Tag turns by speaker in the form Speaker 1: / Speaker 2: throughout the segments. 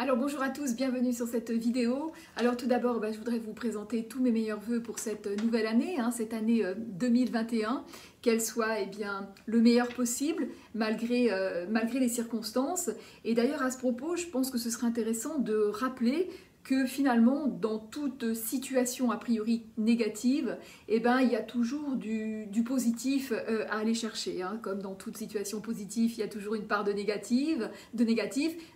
Speaker 1: Alors bonjour à tous, bienvenue sur cette vidéo. Alors tout d'abord, je voudrais vous présenter tous mes meilleurs vœux pour cette nouvelle année, cette année 2021, qu'elle soit le meilleur possible malgré les circonstances. Et d'ailleurs à ce propos, je pense que ce serait intéressant de rappeler que finalement, dans toute situation a priori négative, il y a toujours du positif à aller chercher. Comme dans toute situation positive, il y a toujours une part de négatif.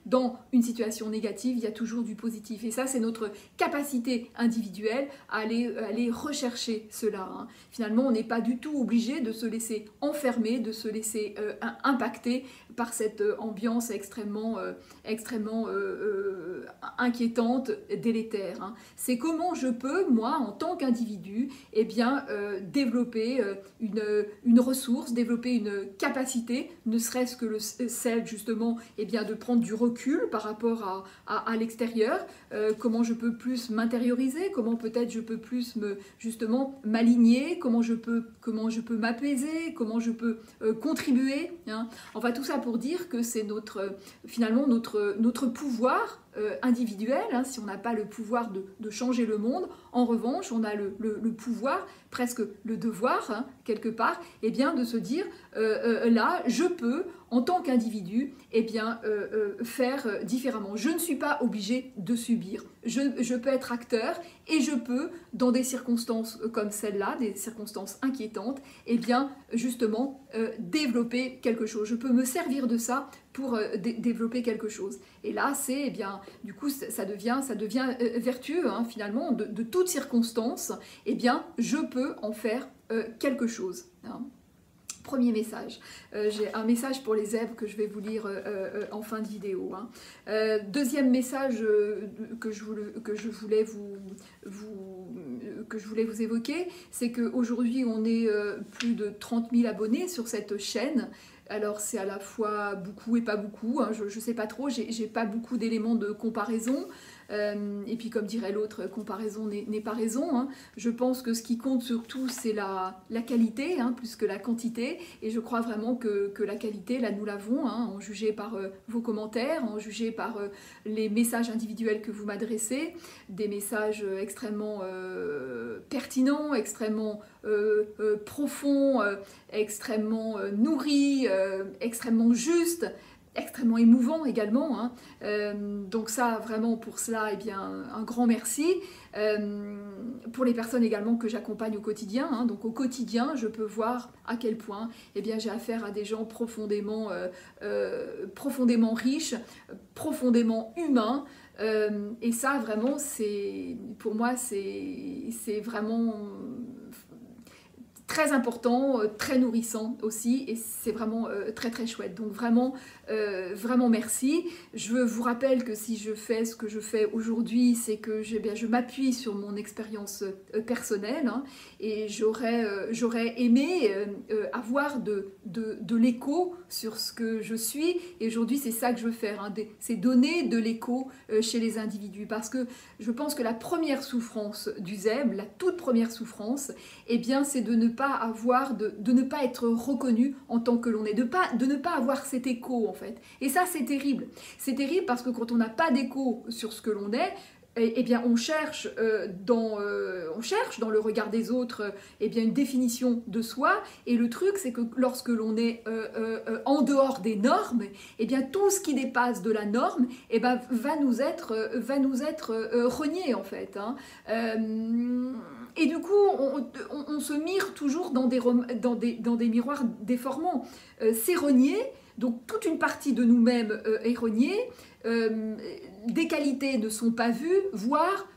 Speaker 1: Dans une situation négative, il y a toujours du positif. Et ça, c'est notre capacité individuelle à aller rechercher cela. Finalement, on n'est pas du tout obligé de se laisser enfermer, de se laisser impacter par cette ambiance extrêmement inquiétante, délétère. C'est comment je peux, moi, en tant qu'individu, développer une ressource, développer une capacité, ne serait-ce que celle justement de prendre du recul par rapport à l'extérieur, comment je peux plus m'intérioriser, comment peut-être je peux plus m'aligner, comment je peux m'apaiser, comment je peux contribuer. Enfin tout ça pour dire que c'est finalement notre pouvoir individuel, si on n'a pas le pouvoir de changer le monde. En revanche, on a le pouvoir, presque le devoir, quelque part, de se dire, là, je peux, en tant qu'individu, faire différemment. Je ne suis pas obligée de subir. Je peux être acteur et je peux, dans des circonstances comme celle-là, des circonstances inquiétantes, justement, développer quelque chose. Je peux me servir de ça pour développer quelque chose. Et là, c'est, du coup, ça devient vertueux, finalement, de toute circonstance, je peux en faire quelque chose. Premier message. J'ai un message pour les zèbres que je vais vous lire en fin de vidéo. Deuxième message que je voulais vous évoquer, c'est qu'aujourd'hui, on est plus de 30 000 abonnés sur cette chaîne. Alors c'est à la fois beaucoup et pas beaucoup, je ne sais pas trop, j'ai pas beaucoup d'éléments de comparaison. Et puis comme dirait l'autre, comparaison n'est pas raison. Je pense que ce qui compte surtout c'est la qualité plus que la quantité, et je crois vraiment que la qualité, là nous l'avons, en jugé par vos commentaires, en jugé par les messages individuels que vous m'adressez, des messages extrêmement pertinents, extrêmement profonds, extrêmement nourris, extrêmement justes, extrêmement émouvant également. Donc ça, vraiment, pour cela, un grand merci. Pour les personnes également que j'accompagne au quotidien. Donc au quotidien, je peux voir à quel point j'ai affaire à des gens profondément riches, profondément humains. Et ça, vraiment, pour moi, c'est vraiment très important, très nourrissant aussi, et c'est vraiment très très chouette. Donc vraiment merci. Je vous rappelle que si je fais ce que je fais aujourd'hui, c'est que je m'appuie sur mon expérience personnelle, et j'aurais aimé avoir de l'écho sur ce que je suis, et aujourd'hui c'est ça que je veux faire, c'est donner de l'écho chez les individus, parce que je pense que la première souffrance du zèbre, la toute première souffrance, c'est de ne pas être reconnu en tant que l'on est, de ne pas avoir cet écho en fait. Et ça c'est terrible. C'est terrible parce que quand on n'a pas d'écho sur ce que l'on est, on cherche dans le regard des autres une définition de soi, et le truc c'est que lorsque l'on est en dehors des normes, tout ce qui dépasse de la norme va nous être renié en fait. Et du coup on se mire toujours dans des miroirs déformants. C'est renié, donc toute une partie de nous-mêmes est reniée. Des qualités ne sont pas vues, voire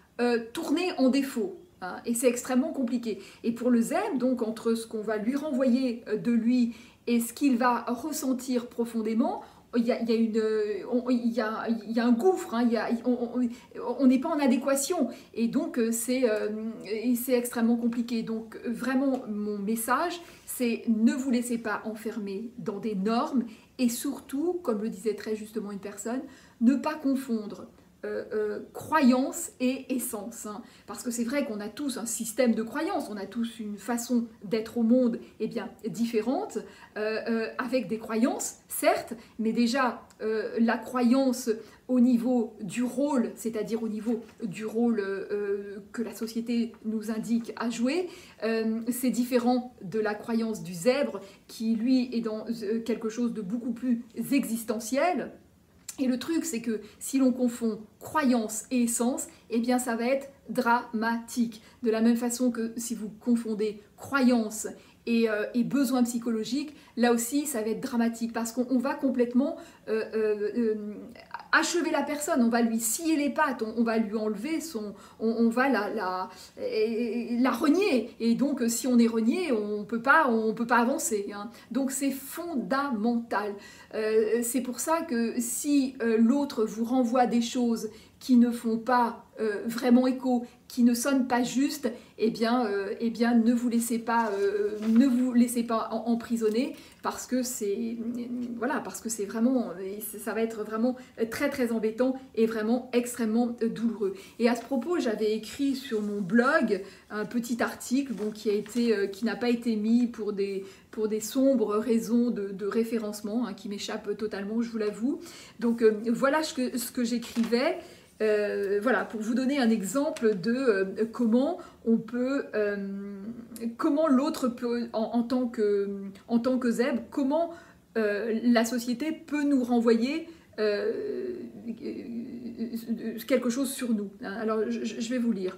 Speaker 1: tournées en défaut. Et c'est extrêmement compliqué. Et pour le zèbre, donc entre ce qu'on va lui renvoyer de lui et ce qu'il va ressentir profondément, il y a un gouffre, on n'est pas en adéquation, et donc c'est extrêmement compliqué. Donc vraiment mon message, c'est ne vous laissez pas enfermer dans des normes, et surtout, comme le disait très justement une personne, ne pas confondre croyance et essence, hein. Parce que c'est vrai qu'on a tous un système de croyance, on a tous une façon d'être au monde différente, avec des croyances, certes, mais déjà la croyance au niveau du rôle, c'est-à-dire au niveau du rôle que la société nous indique à jouer, c'est différent de la croyance du zèbre qui, lui, est dans quelque chose de beaucoup plus existentiel. Et le truc, c'est que si l'on confond croyance et essence, eh bien ça va être dramatique. De la même façon que si vous confondez croyance et besoin psychologique, là aussi ça va être dramatique parce qu'on va complètement achever la personne, on va lui scier les pattes, on va lui enlever on va la renier. Et donc si on est renié, on peut pas avancer, hein. Donc c'est fondamental. C'est pour ça que si l'autre vous renvoie des choses qui ne font pas vraiment écho, qui ne sonnent pas juste, eh bien ne vous laissez pas emprisonner parce que c'est vraiment, ça va être vraiment très très embêtant et vraiment extrêmement douloureux. Et à ce propos, j'avais écrit sur mon blog un petit article qui n'a pas été mis pour des sombres raisons de référencement, hein, qui m'échappent totalement, je vous l'avoue. Donc voilà ce que j'écrivais. Voilà, pour vous donner un exemple de comment l'autre peut, en tant que zèbre, comment la société peut nous renvoyer quelque chose sur nous. Alors, je vais vous lire.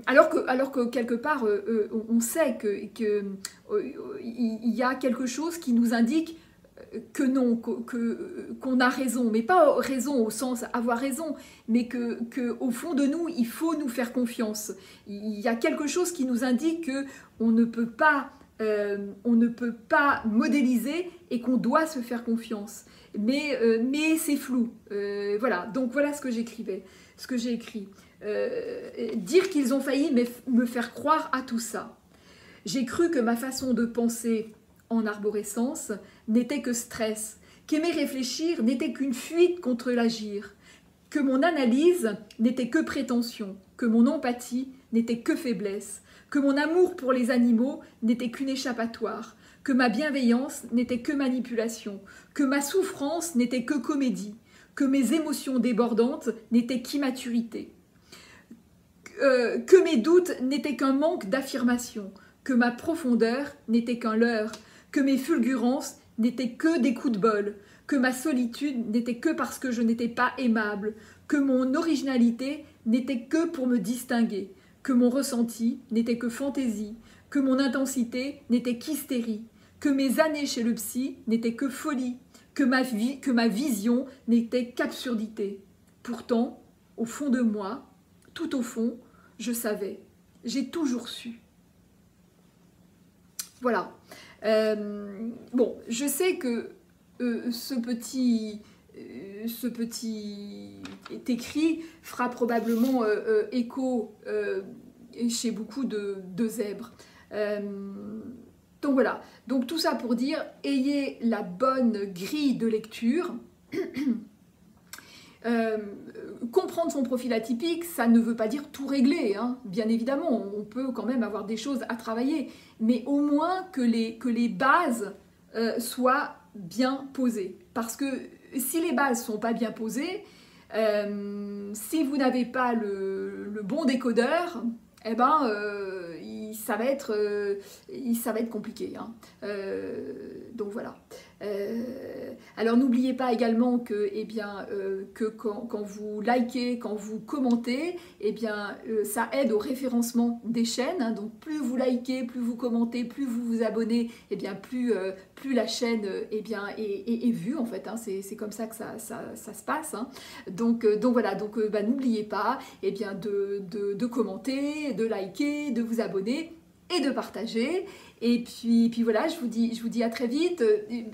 Speaker 1: Alors que quelque part, on sait qu'il y a quelque chose qui nous indique que non, qu'on a raison, mais pas raison au sens avoir raison, mais que au fond de nous, il faut nous faire confiance. Il y a quelque chose qui nous indique que on ne peut pas modéliser et qu'on doit se faire confiance. Mais c'est flou. Voilà, donc voilà ce que j'écrivais, ce que j'ai écrit. Dire qu'ils ont failli me faire croire à tout ça. J'ai cru que ma façon de penser en arborescence n'était que stress, qu'aimer réfléchir n'était qu'une fuite contre l'agir, que mon analyse n'était que prétention, que mon empathie n'était que faiblesse, que mon amour pour les animaux n'était qu'une échappatoire, que ma bienveillance n'était que manipulation, que ma souffrance n'était que comédie, que mes émotions débordantes n'étaient qu'immaturité, que mes doutes n'étaient qu'un manque d'affirmation, que ma profondeur n'était qu'un leurre, que mes fulgurances n'étaient que des coups de bol, que ma solitude n'était que parce que je n'étais pas aimable, que mon originalité n'était que pour me distinguer, que mon ressenti n'était que fantaisie, que mon intensité n'était qu'hystérie, que mes années chez le psy n'étaient que folie, que ma vision n'était qu'absurdité. Pourtant, au fond de moi, tout au fond, je savais, j'ai toujours su. Voilà. Bon, je sais que ce petit écrit fera probablement écho chez beaucoup de zèbres. Donc voilà, donc tout ça pour dire, ayez la bonne grille de lecture. Comprendre son profil atypique, ça ne veut pas dire tout régler, hein. Bien évidemment, on peut quand même avoir des choses à travailler, mais au moins que les bases soient bien posées. Parce que si les bases ne sont pas bien posées, si vous n'avez pas le bon décodeur, eh ben, ça va être compliqué, hein. Donc voilà. Alors n'oubliez pas également que, que quand vous likez, quand vous commentez, ça aide au référencement des chaînes, hein. Donc plus vous likez, plus vous commentez, plus vous vous abonnez, plus la chaîne est vue en fait, hein. C'est comme ça que ça se passe, hein. Donc voilà, n'oubliez pas de commenter, de liker, de vous abonner et de partager. Et puis voilà, je vous dis à très vite.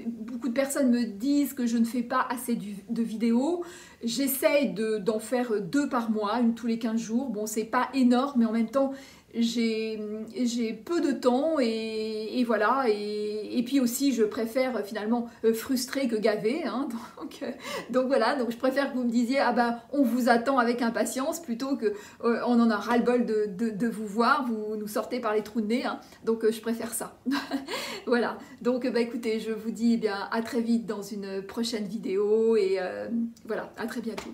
Speaker 1: Beaucoup de personnes me disent que je ne fais pas assez de vidéos. J'essaye d'en faire 2 par mois, une tous les 15 jours. Bon, c'est pas énorme, mais en même temps, j'ai peu de temps et voilà, et puis aussi je préfère finalement frustrer que gaver, hein, donc voilà, donc je préfère que vous me disiez ah ben on vous attend avec impatience plutôt que on en a ras-le-bol de vous voir, vous nous sortez par les trous de nez, hein, donc je préfère ça. Voilà, donc bah, écoutez, je vous dis eh bien à très vite dans une prochaine vidéo et voilà, à très bientôt.